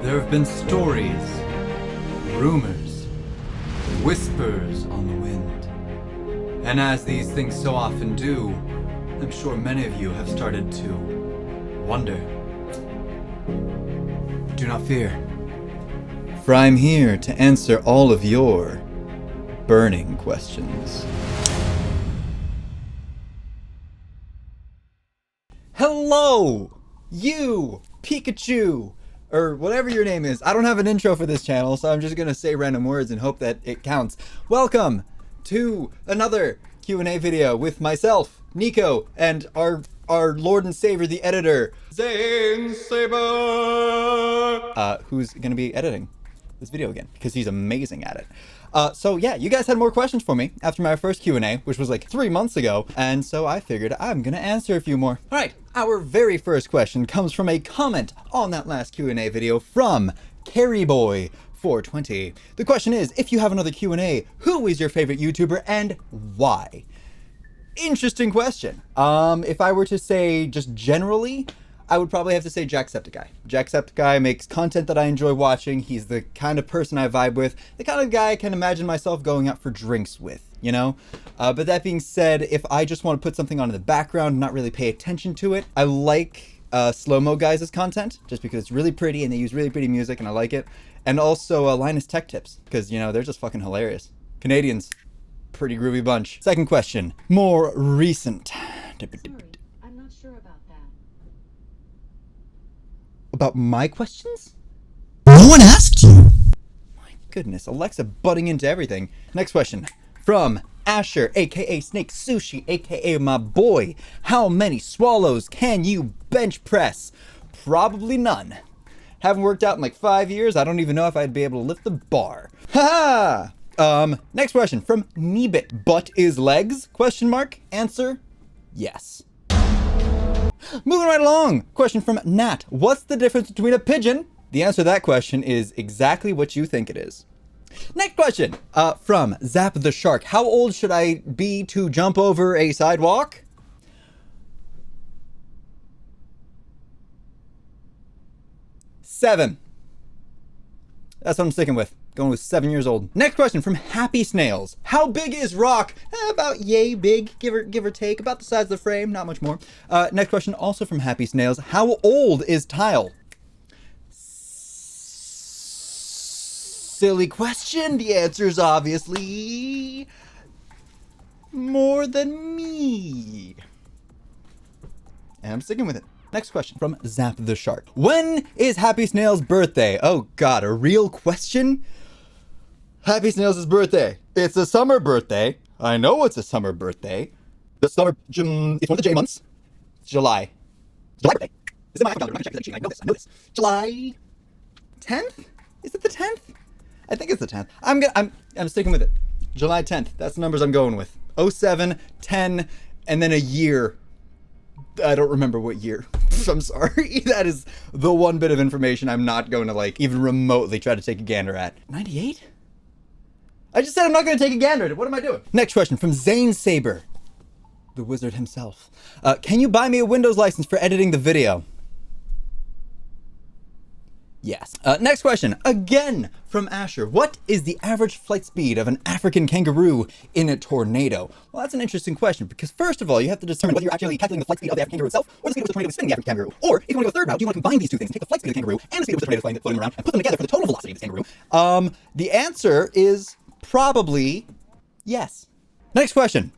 There have been stories, rumors, whispers on the wind. And as these things so often do, I'm sure many of you have started to wonder. Do not fear, for I'm here to answer all of your burning questions. Hello, you, Pikachu, or whatever your name is. I don't have an intro for this channel, so I'm just gonna say random words and hope that it counts. Welcome to another Q&A video with myself, Nico, and our Lord and Savior, the editor, Zane Saber, who's gonna be editing this video again because he's amazing at it. So yeah, you guys had more questions for me after my first Q&A, which was like 3 months ago, and so I figured I'm gonna answer a few more. All right, our very first question comes from a comment on that last Q&A video from Carryboy420. The question is, if you have another Q&A, who is your favorite YouTuber and why? Interesting question. If I were to say just generally, I would probably have to say Jacksepticeye. Jacksepticeye makes content that I enjoy watching. He's the kind of person I vibe with, the kind of guy I can imagine myself going out for drinks with, you know? But that being said, if I just want to put something on in the background and not really pay attention to it, I like Slow-Mo Guys' content, just because it's really pretty and they use really pretty music and I like it. And also Linus Tech Tips, because, you know, they're just fucking hilarious. Canadians, pretty groovy bunch. Second question, more recent. Sorry, I'm not sure about that. About my questions? No one asked you. My goodness, Alexa butting into everything. Next question from Asher, aka Snake Sushi, aka my boy. How many swallows can you bench press? Probably none. Haven't worked out in like 5 years. I don't even know if I'd be able to lift the bar. Ha ha! Next question from Neebit. Butt is legs? Question mark. Answer, yes. Moving right along. Question from Nat. What's the difference between a pigeon? The answer to that question is exactly what you think it is. Next question from Zap the Shark. How old should I be to jump over a sidewalk? Seven. That's what I'm sticking with. Going with 7 years old. Next question from Happy Snails. How big is Rock? About yay big, give or take, about the size of the frame, not much more. Next question also from Happy Snails. How old is Tile? Silly question. The answer is obviously more than me. And I'm sticking with it. Next question from Zap the Shark. When is Happy Snail's birthday? Oh God, a real question? Happy Snails' birthday. It's a summer birthday. I know it's a summer birthday. The summer, it's one of the J months. It's July. July birthday. Is it my calendar? I'm not gonna check. I know this. July 10th? Is it the 10th? I think it's the 10th. I'm sticking with it. July 10th. That's the numbers I'm going with. 07, 10, and then a year. I don't remember what year. I'm sorry. That is the one bit of information I'm not going to like even remotely try to take a gander at. 98? I just said I'm not going to take a gander at it. What am I doing? Next question from Zane Saber, the wizard himself. Can you buy me a Windows license for editing the video? Yes. Next question, again from Asher. What is the average flight speed of an African kangaroo in a tornado? Well, that's an interesting question because first of all, you have to determine whether you're actually calculating the flight speed of the African kangaroo itself or the speed of the tornado spinning the African kangaroo. Or if you want to go a third route, do you want to combine these two things, take the flight speed of the kangaroo and the speed of the tornado floating around and put them together for the total velocity of the kangaroo? The answer is probably yes. Next question.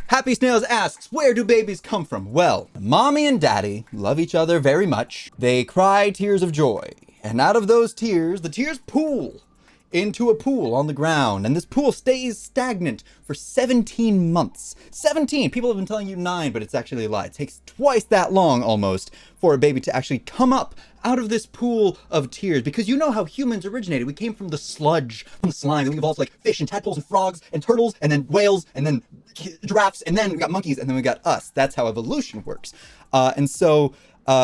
Happy Snails asks, where do babies come from? Well, mommy and daddy love each other very much. They cry tears of joy. And out of those tears, the tears pool into a pool on the ground. And this pool stays stagnant for 17 months. 17! People have been telling you 9, but it's actually a lie. It takes twice that long, almost, for a baby to actually come up out of this pool of tears. Because you know how humans originated. We came from the sludge, from the slime. Then we evolved like fish and tadpoles and frogs and turtles and then whales and then giraffes and then we got monkeys and then we got us. That's how evolution works.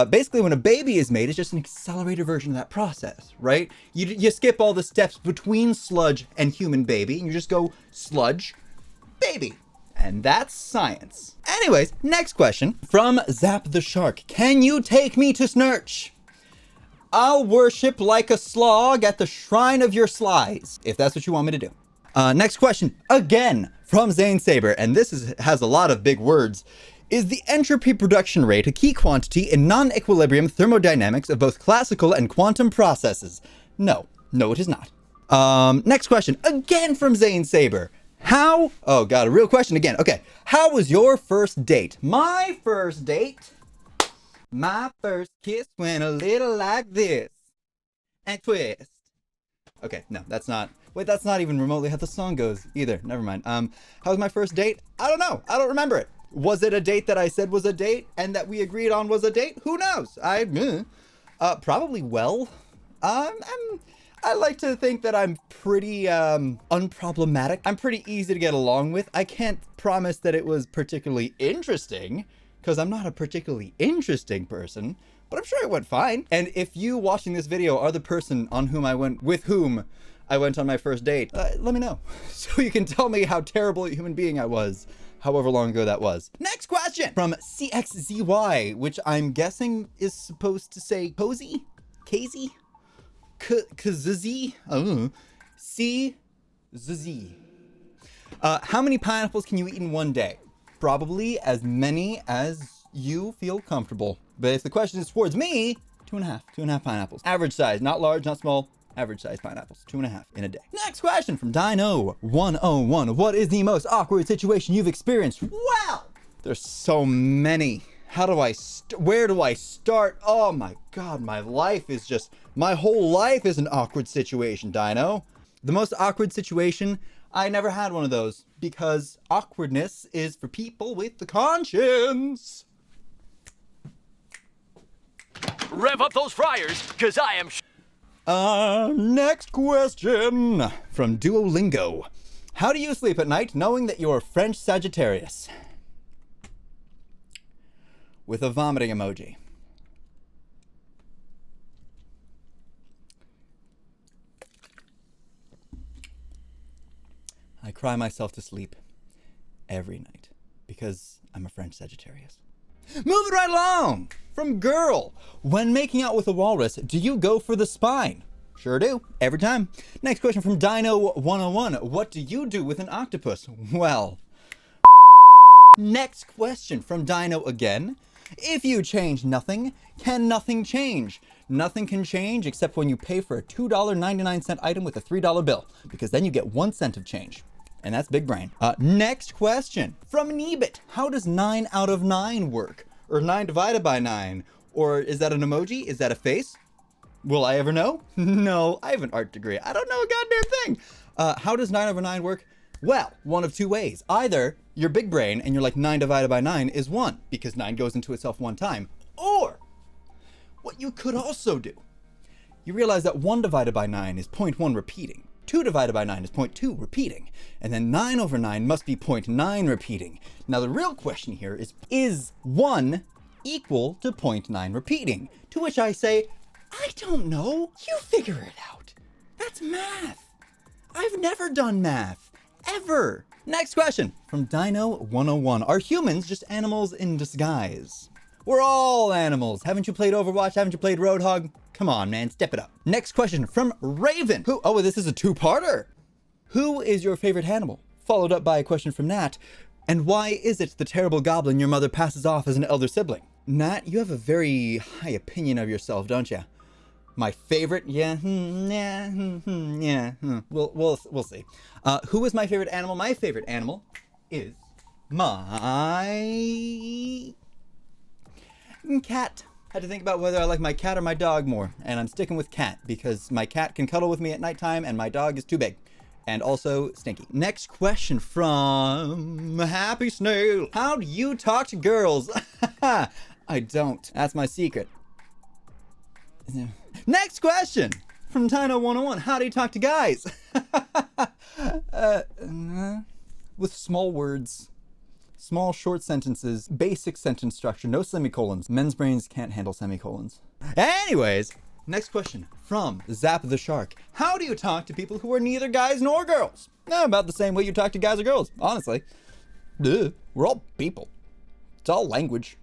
Basically when a baby is made, it's just an accelerated version of that process, right? You skip all the steps between sludge and human baby, and you just go sludge, baby. And that's science. Anyways, next question from Zap the Shark. Can you take me to Snurch? I'll worship like a slog at the shrine of your slies, if that's what you want me to do. Next question, again, from Zane Saber, and has a lot of big words. Is the entropy production rate a key quantity in non-equilibrium thermodynamics of both classical and quantum processes? No, it is not. Next question, again from Zane Saber. Oh god, a real question again. Okay, how was your first date? My first kiss went a little like this. And twist. Okay, no, that's not even remotely how the song goes either. Never mind. How was my first date? I don't know. I don't remember it. Was it a date that I said was a date and that we agreed on was a date? Who knows? Probably well. I like to think that I'm pretty unproblematic. I'm pretty easy to get along with. I can't promise that it was particularly interesting, because I'm not a particularly interesting person, but I'm sure it went fine. And if you watching this video are the person with whom I went on my first date, let me know, so you can tell me how terrible a human being I was, however long ago that was. Next question from CXZY, which I'm guessing is supposed to say cozy? Kazy? Kazizi? I don't know. C-Z-Z. How many pineapples can you eat in one day? Probably as many as you feel comfortable. But if the question is towards me, 2.5 pineapples. Average size, not large, not small. Average size pineapples, 2.5 in a day. Next question from Dino101. What is the most awkward situation you've experienced? Well, there's so many. Where do I start? Oh my god, my whole life is an awkward situation, Dino. The most awkward situation, I never had one of those, because awkwardness is for people with the conscience. Rev up those fryers, cause I am next question from Duolingo. How do you sleep at night knowing that you're French Sagittarius? With a vomiting emoji. I cry myself to sleep every night because I'm a French Sagittarius. Moving right along! From Girl. When making out with a walrus, do you go for the spine? Sure do, every time. Next question from Dino101. What do you do with an octopus? Well. Next question from Dino again. If you change nothing, can nothing change? Nothing can change except when you pay for a $2.99 item with a $3 bill, because then you get 1 cent of change. And that's big brain. Next question from Neebit. How does 9 out of 9 work? Or 9 divided by 9? Or is that an emoji? Is that a face? Will I ever know? No, I have an art degree. I don't know a goddamn thing. How does 9 over 9 work? Well, one of two ways. Either you're big brain and you're like 9 divided by 9 is 1, because 9 goes into itself 1 time. Or what you could also do, you realize that 1 divided by 9 is 0.1 repeating. 2 divided by 9 is 0.2 repeating. And then 9 over 9 must be 0.9 repeating. Now the real question here is 1 equal to 0.9 repeating? To which I say, I don't know. You figure it out. That's math. I've never done math. Ever. Next question from Dino101. Are humans just animals in disguise? We're all animals. Haven't you played Overwatch? Haven't you played Roadhog? Come on, man, step it up. Next question from Raven. This is a two-parter. Who is your favorite animal? Followed up by a question from Nat. And why is it the terrible goblin your mother passes off as an elder sibling? Nat, you have a very high opinion of yourself, don't you? My favorite? Yeah. We'll see. Who is my favorite animal? My favorite animal is my cat. Had to think about whether I like my cat or my dog more, and I'm sticking with cat because my cat can cuddle with me at nighttime and my dog is too big. And also stinky. Next question from Happy Snail. How do you talk to girls? I don't. That's my secret. Next question from Tino101. How do you talk to guys? With small words, small short sentences, basic sentence structure, no semicolons. Men's brains can't handle semicolons. Anyways, next question from Zap the Shark. How do you talk to people who are neither guys nor girls? About the same way you talk to guys or girls, honestly. Duh. We're all people. It's all language.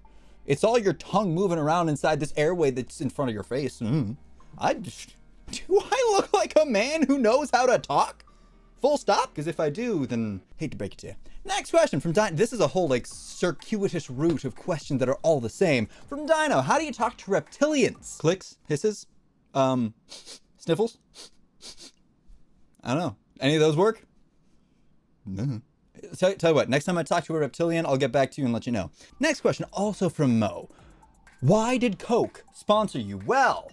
It's all your tongue moving around inside this airway that's in front of your face. Do I look like a man who knows how to talk? Full stop? Because if I do, then hate to break it to you. Next question from Dino. This is a whole like circuitous route of questions that are all the same. From Dino, how do you talk to reptilians? Clicks? Hisses? Sniffles? I don't know. Any of those work? No. Tell you what, next time I talk to a reptilian, I'll get back to you and let you know. Next question, also from Mo. Why did Coke sponsor you? Well,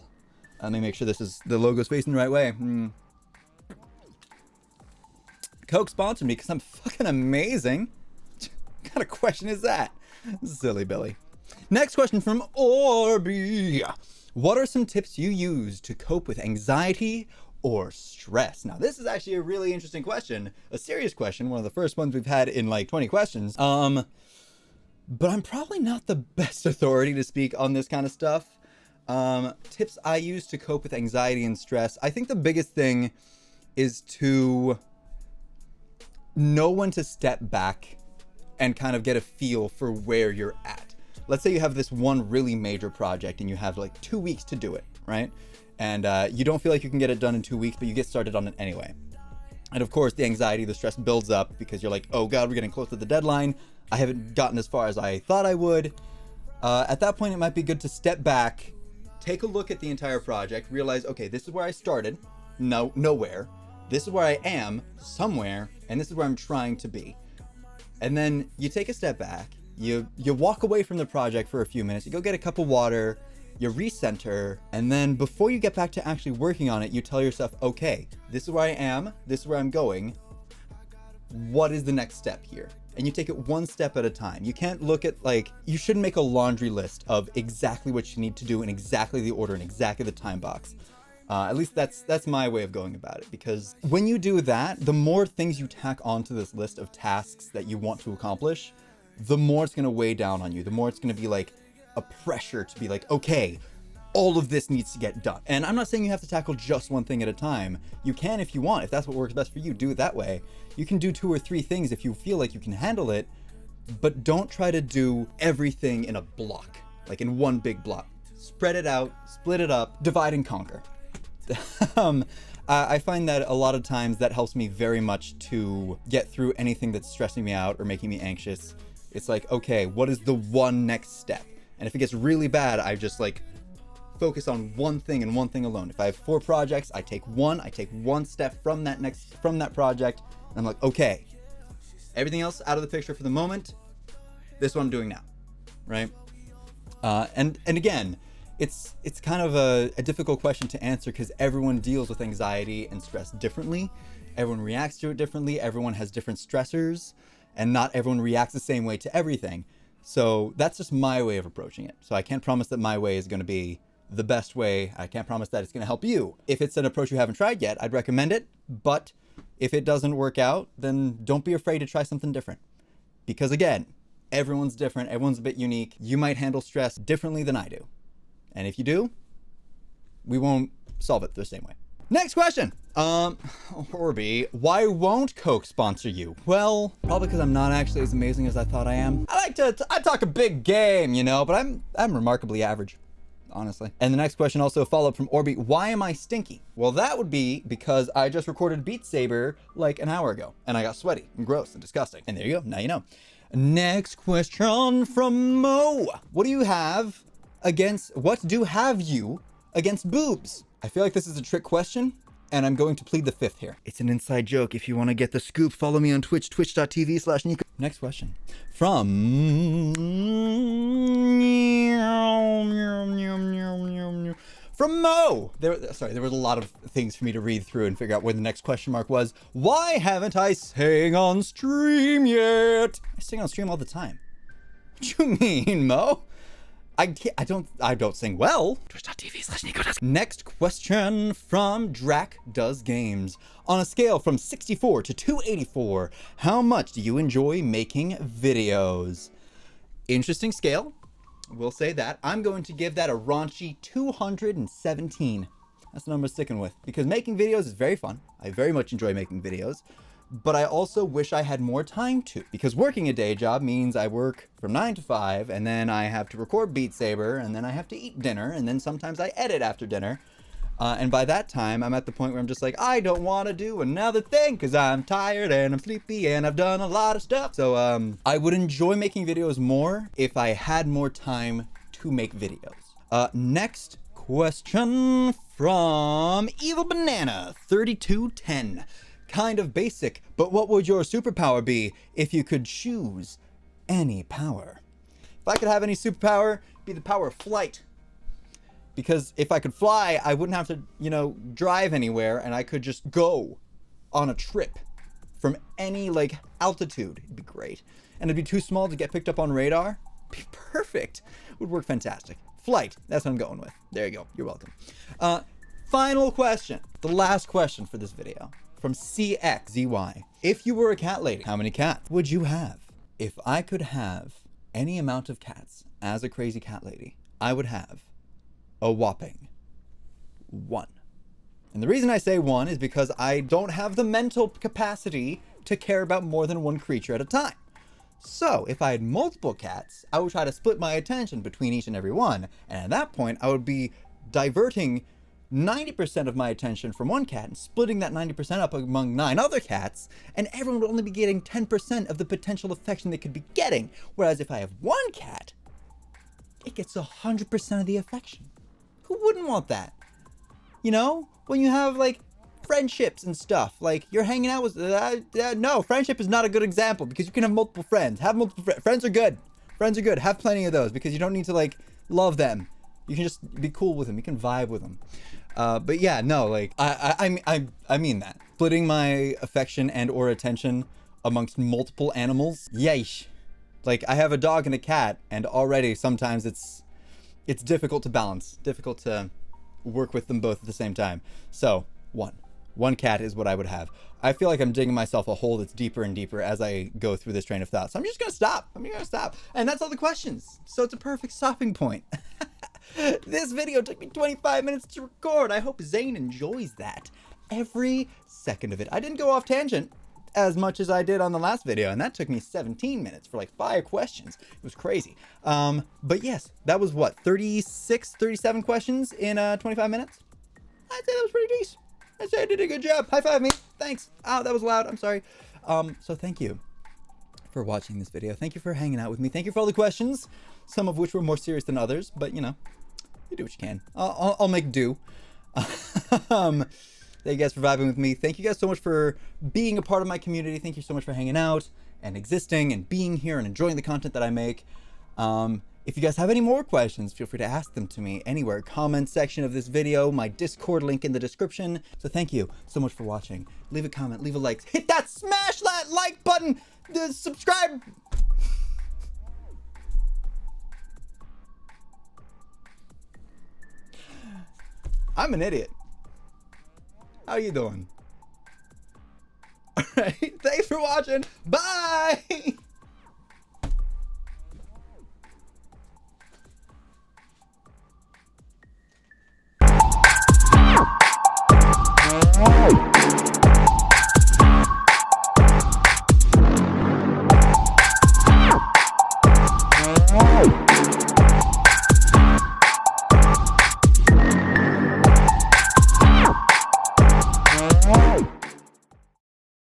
let me make sure the logo's facing the right way. Coke sponsored me because I'm fucking amazing. What kind of question is that? Silly Billy. Next question from Orby. What are some tips you use to cope with anxiety or stress? Now, this is actually a really interesting question, a serious question, one of the first ones we've had in like 20 questions. But I'm probably not the best authority to speak on this kind of stuff. Tips I use to cope with anxiety and stress. I think the biggest thing is to know when to step back and kind of get a feel for where you're at. Let's say you have this one really major project and you have like 2 weeks to do it, right? And you don't feel like you can get it done in 2 weeks, but you get started on it anyway. And of course, the anxiety, the stress builds up because you're like, oh God, we're getting close to the deadline. I haven't gotten as far as I thought I would. At that point, it might be good to step back, take a look at the entire project, realize, okay, this is where I started, nowhere. This is where I am, somewhere, and this is where I'm trying to be. And then you take a step back, you walk away from the project for a few minutes, you go get a cup of water, you recenter, and then before you get back to actually working on it, you tell yourself, okay, this is where I am, this is where I'm going, what is the next step here? And you take it one step at a time. You can't look at you shouldn't make a laundry list of exactly what you need to do in exactly the order and exactly the time box. At least that's my way of going about it, because when you do that, the more things you tack onto this list of tasks that you want to accomplish, the more it's going to weigh down on you, the more it's going to be like a pressure to be like, okay, all of this needs to get done. And I'm not saying you have to tackle just one thing at a time. You can if you want. If that's what works best for you, do it that way. You can do 2 or 3 things if you feel like you can handle it, but don't try to do everything in a block, like in one big block. Spread it out, split it up, divide and conquer. I find that a lot of times that helps me very much to get through anything that's stressing me out or making me anxious. It's like, okay, what is the one next step? And if it gets really bad, I just like focus on one thing and one thing alone. If I have 4 projects, I take one step from that project, and I'm like, okay, everything else out of the picture for the moment. This is what I'm doing now, right? And again, it's kind of a difficult question to answer because everyone deals with anxiety and stress differently. Everyone reacts to it differently. Everyone has different stressors, and not everyone reacts the same way to everything. So that's just my way of approaching it. So I can't promise that my way is going to be the best way. I can't promise that it's going to help you. If it's an approach you haven't tried yet, I'd recommend it. But if it doesn't work out, then don't be afraid to try something different. Because again, everyone's different. Everyone's a bit unique. You might handle stress differently than I do. And if you do, we won't solve it the same way. Next question. Orby, why won't Coke sponsor you? Well, probably because I'm not actually as amazing as I thought I am. I talk a big game, you know, but I'm remarkably average, honestly. And the next question also follow up from Orby, why am I stinky? Well, that would be because I just recorded Beat Saber like an hour ago, and I got sweaty and gross and disgusting. And there you go, now you know. Next question from Mo. What do you have against boobs? I feel like this is a trick question, and I'm going to plead the fifth here. It's an inside joke. If you want to get the scoop, follow me on Twitch, twitch.tv/Nico. Next question from Mo. There was a lot of things for me to read through and figure out where the next question mark was. Why haven't I sang on stream yet? I sing on stream all the time. What you mean, Mo? I don't sing well. Twitch.tv/Nico. Next question from Drac Does Games. On a scale from 64 to 284, how much do you enjoy making videos? Interesting scale. We'll say that. I'm going to give that a raunchy 217. That's the number I'm sticking with. Because making videos is very fun. I very much enjoy making videos. But I also wish I had more time to, because working a day job means I work from 9 to 5, and then I have to record Beat Saber, and then I have to eat dinner, and then sometimes I edit after dinner. And by that time, I'm at the point where I'm just like, I don't want to do another thing because I'm tired and I'm sleepy and I've done a lot of stuff. So I would enjoy making videos more if I had more time to make videos. Next question from Evil Banana 3210. Kind of basic, but what would your superpower be if you could choose any power? If I could have any superpower, it'd be the power of flight. Because if I could fly, I wouldn't have to, you know, drive anywhere, and I could just go on a trip from any, like, altitude. It'd be great. And it'd be too small to get picked up on radar. It'd be perfect. It would work fantastic. Flight, that's what I'm going with. There you go. You're welcome. Final question. The last question for this video. From CXZY. If you were a cat lady, how many cats would you have? If I could have any amount of cats as a crazy cat lady, I would have a whopping 1. And the reason I say 1 is because I don't have the mental capacity to care about more than one creature at a time. So if I had multiple cats, I would try to split my attention between each and every one. And at that point, I would be diverting 90% of my attention from one cat and splitting that 90% up among 9 other cats, and everyone would only be getting 10% of the potential affection they could be getting. Whereas if I have one cat, it gets 100% of the affection. Who wouldn't want that? You know, when you have like friendships and stuff, like you're hanging out with, no, friendship is not a good example because you can have multiple friends. Have multiple friends are good. Friends are good. Have plenty of those because you don't need to like love them. You can just be cool with them. You can vibe with them. But yeah, no, like I mean that. Splitting my affection and or attention amongst multiple animals. Yeesh. Like I have a dog and a cat, and already sometimes it's difficult to balance, difficult to work with them both at the same time. So one cat is what I would have. I feel like I'm digging myself a hole that's deeper and deeper as I go through this train of thought. So I'm just gonna stop. And that's all the questions. So it's a perfect stopping point. This video took me 25 minutes to record. I hope Zane enjoys that. Every second of it. I didn't go off tangent as much as I did on the last video, and that took me 17 minutes for like 5 questions. It was crazy. But yes, that was what, 36, 37 questions in 25 minutes? I'd say that was pretty decent. I'd say I did a good job. High five me. Thanks. Oh, that was loud. I'm sorry. So thank you for watching this video. Thank you for hanging out with me. Thank you for all the questions, some of which were more serious than others, but you know, you do what you can. I'll make do. Thank you guys for vibing with me. Thank you guys so much for being a part of my community. Thank you so much for hanging out and existing and being here and enjoying the content that I make. If you guys have any more questions, feel free to ask them to me anywhere. Comment section of this video, my Discord link in the description. So thank you so much for watching. Leave a comment, leave a like, hit that, smash that like button, subscribe. I'm an idiot. How you doing? All right, thanks for watching. Bye.